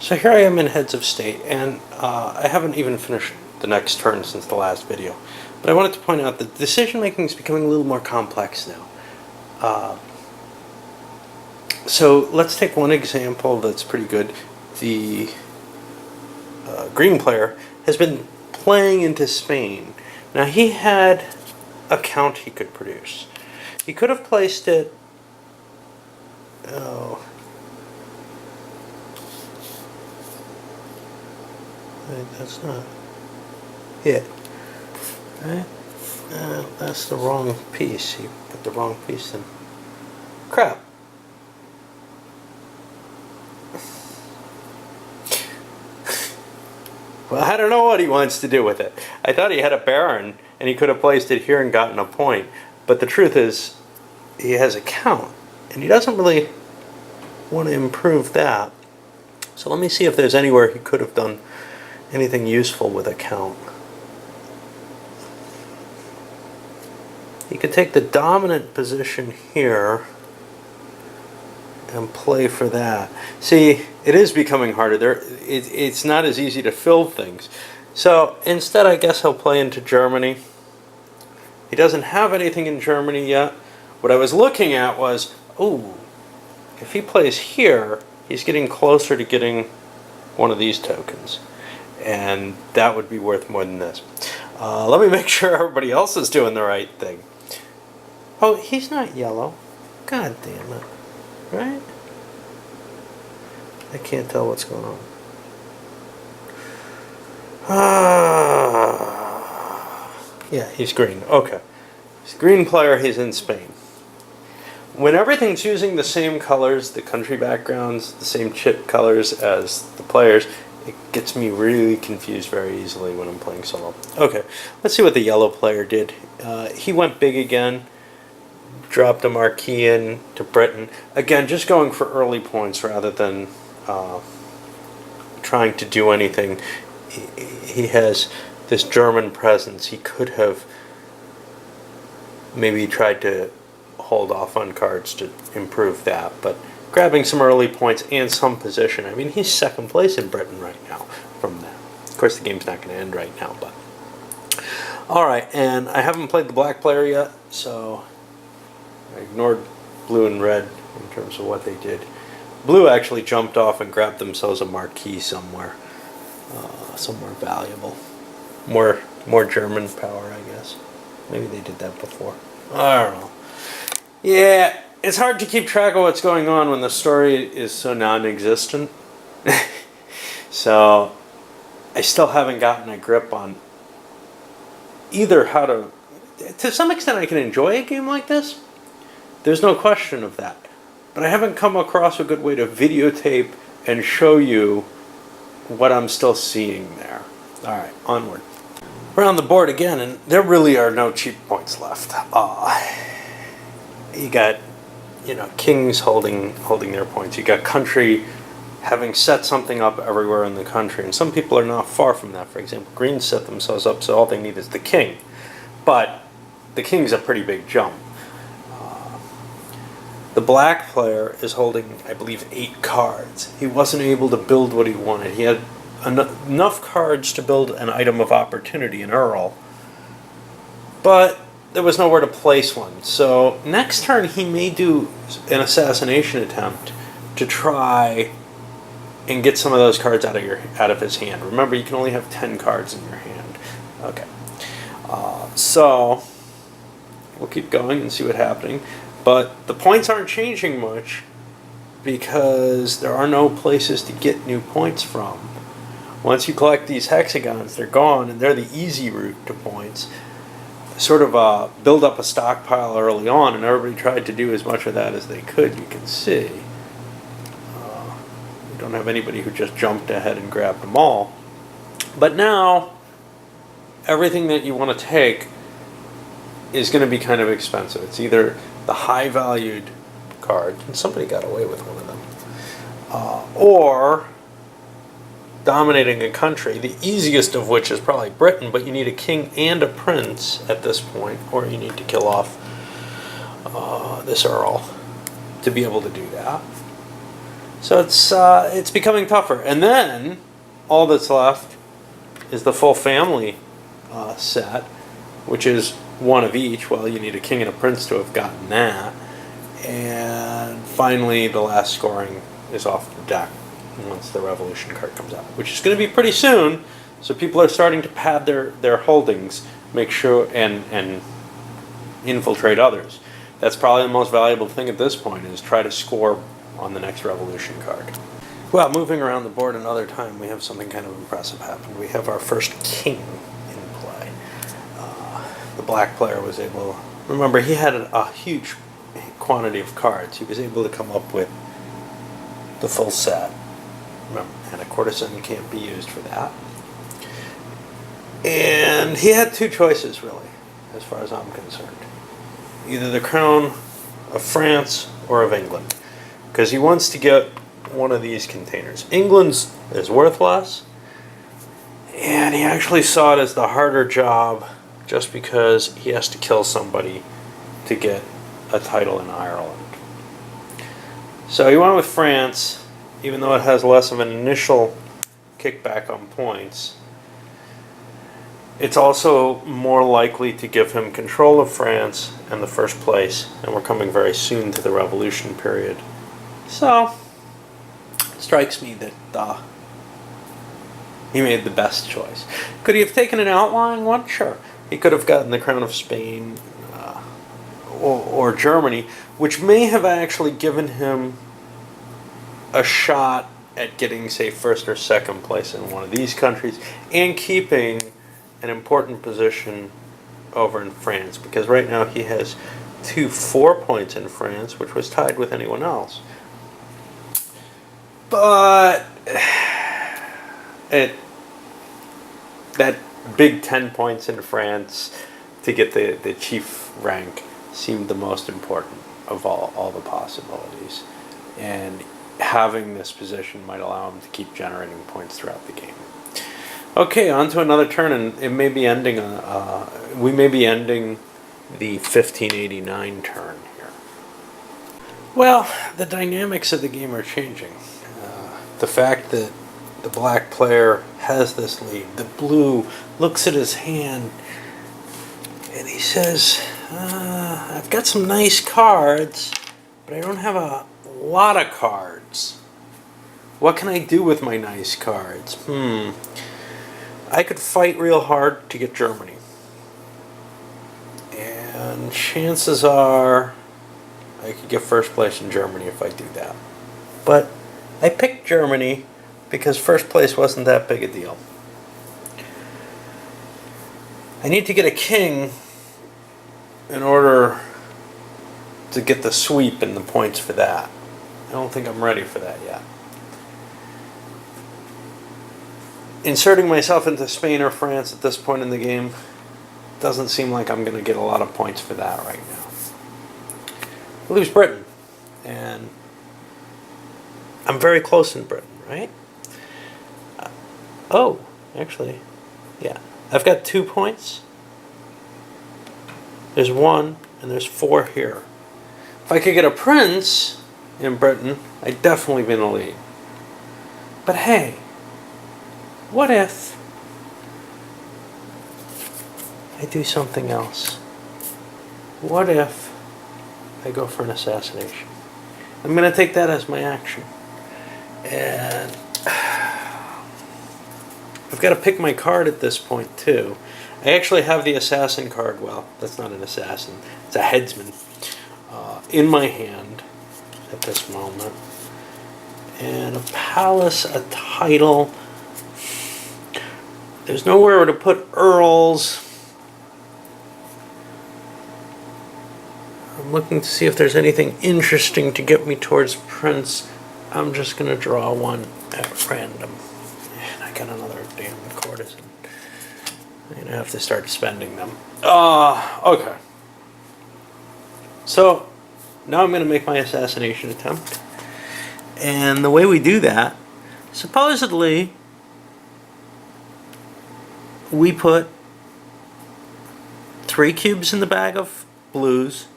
So here I am in Heads of State, and I haven't even finished the next turn since the last video. But I wanted to point out that decision making is becoming a little more complex now. So let's take one example that's pretty good. The green player has been playing into Spain. Now he had a count he could produce. He could have placed it... Oh... That's not it. Right? That's the wrong piece. You put the wrong piece in. Crap. Well, I don't know what he wants to do with it. I thought he had a baron, and he could have placed it here and gotten a point. But the truth is, he has a count, and he doesn't really want to improve that. So let me see if there's anywhere he could have done anything useful with a count. He could take the dominant position here and play for that. See, it is becoming harder. It's not as easy to fill things. So instead, I guess he'll play into Germany. He doesn't have anything in Germany yet. What I was looking at was, ooh, if he plays here, he's getting closer to getting one of these tokens. And that would be worth more than this. Let me make sure everybody else is doing the right thing. Oh, he's not yellow. God damn it. Right? I can't tell what's going on. Yeah, he's green. Okay. He's a green player, he's in Spain. When everything's using the same colors, the country backgrounds, the same chip colors as the players, it gets me really confused very easily when I'm playing solo. Okay, let's see what the yellow player did. He went big again, dropped a marquee in to Britain. Again, just going for early points rather than trying to do anything. He has this German presence. He could have maybe tried to hold off on cards to improve that, but grabbing some early points and some position. I mean, he's second place in Britain right now from that. Of course, the game's not going to end right now, but... Alright, and I haven't played the black player yet, so I ignored blue and red in terms of what they did. Blue actually jumped off and grabbed themselves a marquee somewhere. Somewhere valuable. More German power, I guess. Maybe they did that before. I don't know. Yeah, it's hard to keep track of what's going on when the story is so non-existent. So, I still haven't gotten a grip on either how to... To some extent I can enjoy a game like this. There's no question of that. But I haven't come across a good way to videotape and show you what I'm still seeing there. Alright, onward. We're on the board again, and there really are no cheap points left. You got, kings holding their points. You got country having set something up everywhere in the country. And some people are not far from that. For example, Greens set themselves up so all they need is the king. But the king's a pretty big jump. The black player is holding, I believe, 8 cards. He wasn't able to build what he wanted. He had enough cards to build an item of opportunity, an Earl. But there was nowhere to place one. So next turn he may do an assassination attempt to try and get some of those cards out of his hand. Remember, you can only have 10 cards in your hand. Okay. So we'll keep going and see what's happening. But the points aren't changing much because there are no places to get new points from. Once you collect these hexagons, they're gone, and they're the easy route to points. Sort of build up a stockpile early on, and everybody tried to do as much of that as they could, you can see. We don't have anybody who just jumped ahead and grabbed them all. But now, everything that you want to take is going to be kind of expensive. It's either the high-valued card, and somebody got away with one of them, or dominating a country, the easiest of which is probably Britain, but you need a king and a prince at this point, or you need to kill off this Earl to be able to do that. So it's becoming tougher. And then all that's left is the full family set, which is one of each. Well, you need a king and a prince to have gotten that. And finally, the last scoring is off the deck once the revolution card comes out, which is going to be pretty soon. So people are starting to pad their holdings, make sure, and infiltrate others. That's probably the most valuable thing at this point, is try to score on the next revolution card. Well, moving around the board another time, we have something kind of impressive happen. We have our first king in play. The black player was able, remember, he had a huge quantity of cards. He was able to come up with the full set. Remember, and a courtesan can't be used for that. And he had two choices, really, as far as I'm concerned. Either the crown of France or of England, because he wants to get one of these containers. England's is worth less, and he actually saw it as the harder job just because he has to kill somebody to get a title in Ireland. So he went with France, even though it has less of an initial kickback on points. It's also more likely to give him control of France and the first place, and we're coming very soon to the revolution period. So, it strikes me that he made the best choice. Could he have taken an outlying one? Sure. He could have gotten the crown of Spain or Germany, which may have actually given him a shot at getting, say, first or second place in one of these countries and keeping an important position over in France, because right now he has 4 points in France, which was tied with anyone else. But that big 10 points in France to get the chief rank seemed the most important of all the possibilities, and having this position might allow him to keep generating points throughout the game. Okay, on to another turn, and it may be ending. We may be ending the 1589 turn here. Well, the dynamics of the game are changing. The fact that the black player has this lead, the blue looks at his hand, and he says, "I've got some nice cards, but I don't have a lot of cards. What can I do with my nice cards? I could fight real hard to get Germany. And chances are I could get first place in Germany if I do that. But I picked Germany because first place wasn't that big a deal. I need to get a king in order to get the sweep and the points for that. I don't think I'm ready for that yet. Inserting myself into Spain or France at this point in the game doesn't seem like I'm going to get a lot of points for that right now. I lose Britain, and I'm very close in Britain, right? Actually, yeah. I've got 2 points. There's 1, and there's 4 here. If I could get a prince in Britain, I'd definitely be in the lead. But hey, what if I do something else? What if I go for an assassination? I'm going to take that as my action. And I've got to pick my card at this point, too. I actually have the assassin card. Well, that's not an assassin. It's a headsman. In my hand at this moment. And a palace, a title. There's nowhere to put earls. I'm looking to see if there's anything interesting to get me towards prince. I'm just going to draw one at random. And I got another damn courtesan. I'm going to have to start spending them. Okay. So, now I'm going to make my assassination attempt. And the way we do that, supposedly, we put 3 cubes in the bag of blues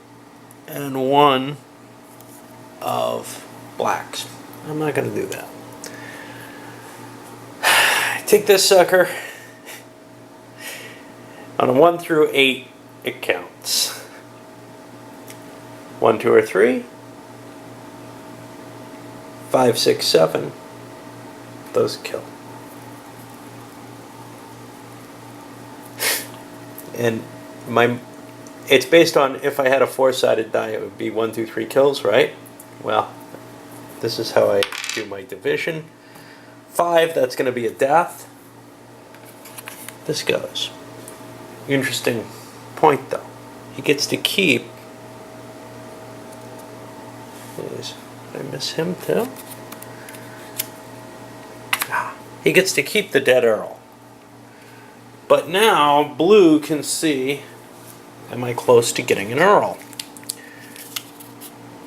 and 1 of blacks. I'm not going to do that. Take this sucker. On a 1 through 8, it counts. 1, 2, or 3. 5, 6, 7. Those kill. And it's based on if I had a 4-sided die, it would be 1, 2, 3 kills, right? Well, this is how I do my division. 5, that's going to be a death. This goes. Interesting point, though. He gets to keep. Did I miss him, too? He gets to keep the dead Earl. But now, blue can see, am I close to getting an Earl?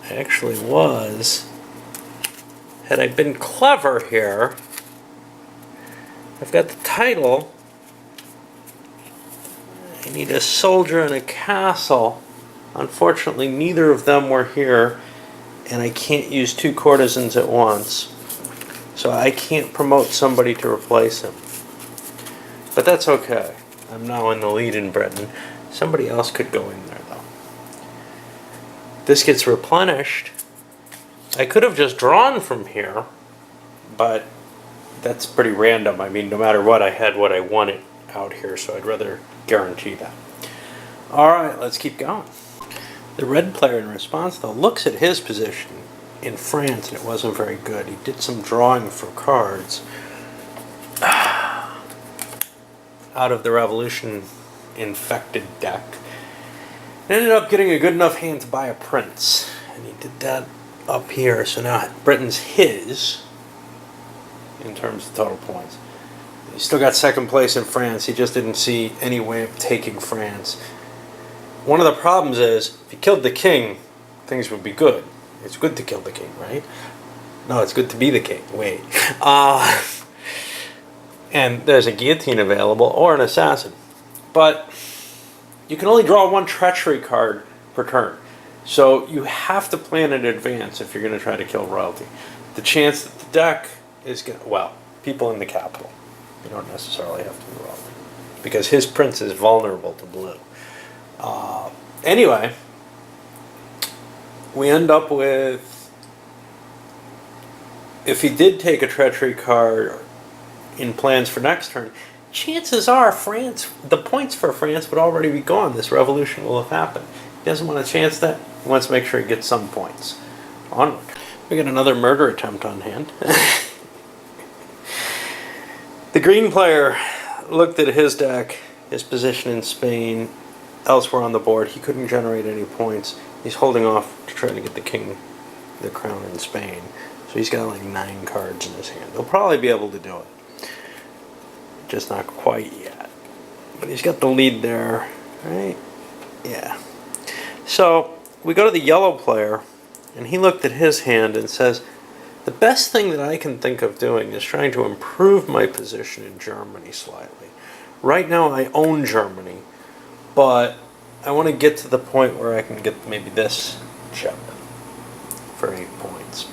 I actually was. Had I been clever here, I've got the title. I need a soldier and a castle. Unfortunately, neither of them were here, and I can't use 2 courtesans at once. So I can't promote somebody to replace him. But that's okay. I'm now in the lead in Britain. Somebody else could go in there, though. This gets replenished. I could have just drawn from here, but that's pretty random. I mean, no matter what, I had what I wanted out here, so I'd rather guarantee that. Alright, let's keep going. The red player, in response, though, looks at his position in France, and it wasn't very good. He did some drawing for cards out of the Revolution-infected deck. And ended up getting a good enough hand to buy a prince. And he did that up here, so now Britain's his in terms of total points. He still got second place in France. He just didn't see any way of taking France. One of the problems is, if he killed the king, things would be good. It's good to kill the king, right? No, it's good to be the king. Wait. And there's a guillotine available, or an assassin. But you can only draw 1 treachery card per turn. So you have to plan in advance if you're going to try to kill royalty. The chance that the deck is going to, well, people in the capital. You don't necessarily have to be royalty. Because his prince is vulnerable to blue. Anyway, we end up with, if he did take a treachery card in plans for next turn, chances are France, the points for France would already be gone. This revolution will have happened. He doesn't want to chance that. He wants to make sure he gets some points. Onward. We got another murder attempt on hand. The green player looked at his deck, his position in Spain, elsewhere on the board. He couldn't generate any points. He's holding off to try to get the king, the crown in Spain. So he's got like 9 cards in his hand. He'll probably be able to do it. Just not quite yet. But he's got the lead there, right? Yeah. So we go to the yellow player, and he looked at his hand and says, the best thing that I can think of doing is trying to improve my position in Germany slightly. Right now I own Germany, but I want to get to the point where I can get maybe this chip for 8 points.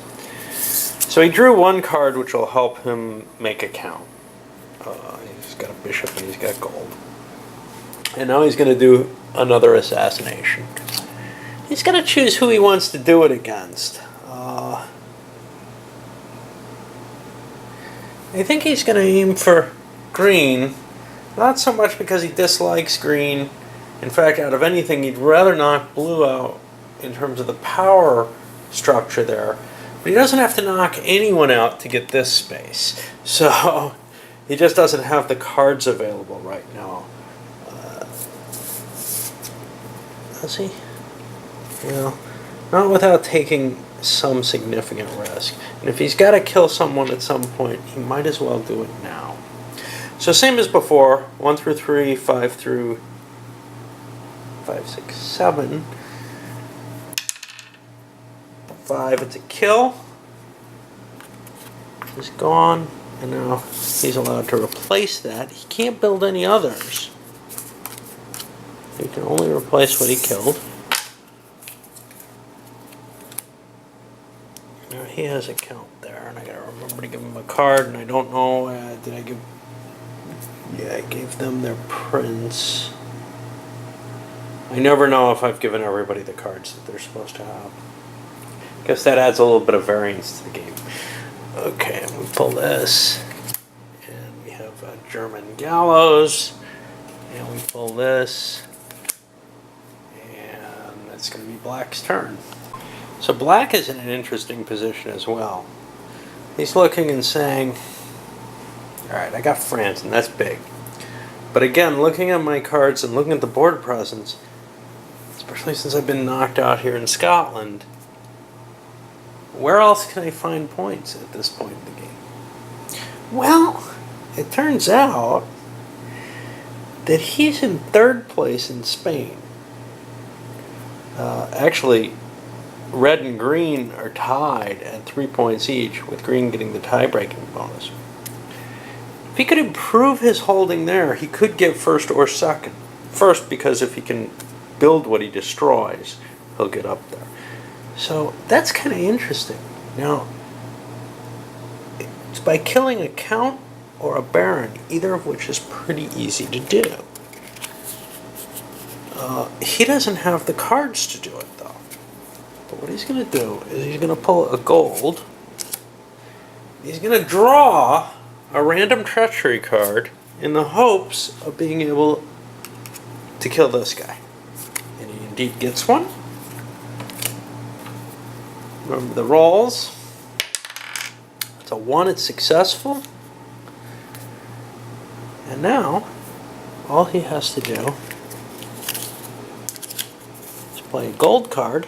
So he drew 1 card which will help him make a count. He's got a bishop and he's got gold. And now he's going to do another assassination. He's got to choose who he wants to do it against. I think he's going to aim for green. Not so much because he dislikes green. In fact, out of anything, he'd rather knock blue out in terms of the power structure there. But he doesn't have to knock anyone out to get this space. So he just doesn't have the cards available right now. Does he? Well, not without taking some significant risk. And if he's got to kill someone at some point, he might as well do it now. So same as before, 1 through 3, 5 through 5, 6, 7. 5, it's a kill. He's gone, and now he's allowed to replace that. He can't build any others. He can only replace what he killed. Now he has a count there. Baron. I gotta remember to give them a card, and I don't know, did I give... Yeah, I gave them their prince. I never know if I've given everybody the cards that they're supposed to have. Guess that adds a little bit of variance to the game. Okay, we pull this, and we have a German Gallows, and we pull this, and that's going to be Black's turn. So Black is in an interesting position as well. He's looking and saying, alright, I got France, and that's big. But again, looking at my cards and looking at the board presence, especially since I've been knocked out here in Scotland, where else can I find points at this point in the game? Well, it turns out that he's in third place in Spain. Actually, red and green are tied at 3 points each, with green getting the tie-breaking bonus. If he could improve his holding there, he could get first or second. First, because if he can build what he destroys, he'll get up there. So that's kind of interesting. Now, it's by killing a count or a baron, either of which is pretty easy to do. He doesn't have the cards to do it, though. But what he's going to do is he's going to pull a gold. He's going to draw a random treachery card in the hopes of being able to kill this guy. And he indeed gets one. Remember the rolls. It's a 1, it's successful. And now, all he has to do is play a gold card,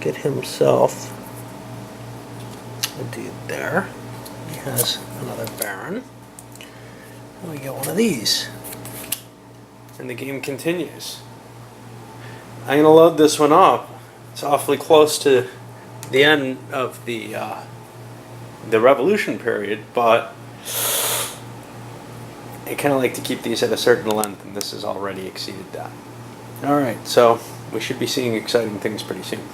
get himself a dude there. He has another baron. And we get one of these. And the game continues. I'm going to load this one up. It's awfully close to the end of the revolution period, but I kind of like to keep these at a certain length, and this has already exceeded that. Alright, so we should be seeing exciting things pretty soon.